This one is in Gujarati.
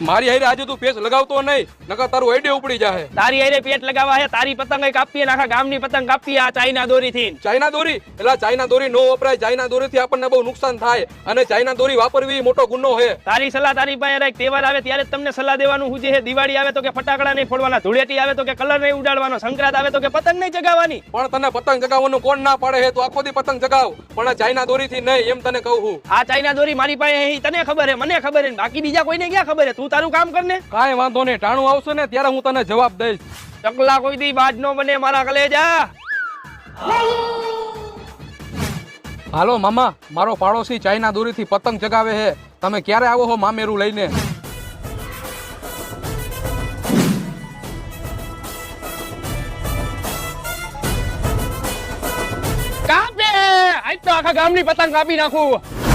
મારી હારે આજે તું પેચ લગાવતો નહીં, નકર તારું આઈડે ઉપડી જાહે. તારી હારે પેટ લગાવવા હે, તારી પતંગ કાપીએ, આખા ગામની પતંગ કાપીએ આ ચાઇના દોરીથી. ચાઇના દોરી? એટલે ચાઇના દોરી નો વપરાય. ચાઇના દોરીથી આપણને બહુ નુકસાન થાય અને ચાઇના દોરી વાપરવી મોટો ગુનો છે. તારી સલાહ તારી પાસે રાખ. તહેવાર આવે ત્યારે જ તમને સલાહ દેવાનું હું છે. દિવાળી આવે તો કે ફટાકડા નહીં ફોડવાના, ધૂળેટી આવે તો કે કલર નહીં ઉડાડવાનો, સંક્રાંત આવે તો કે પતંગ નહીં ચગાવવાની. પણ તને પતંગ ચગાવવાનું કોણ ના પાડે છે? તું આખો દી પતંગ ચગાવ, પણ આ ચાઇના દોરીથી નહીં, એમ તને કહું છું. આ ચાઇના દોરી મારી પાસે તને ખબર હે, મને ખબર હે, બાકી બીજા કોઈને ક્યાં ખબર હે? તું તારું કામ કર ને. કાંઈ વાંધો નહીં, ટાણું આવશે ને ત્યારે હું તને જવાબ દઈશ. ચકલા કોઈ દી બાજ નો બને મારા કલેજા. હાલો મામા, મારો પાડોશી ચાઇના દોરીથી પતંગ ચગાવે છે. તમે ક્યારે આવો છો મામેરું લઈને? કાપે આજ તો આખા ગામની પતંગ કાપી નાખું.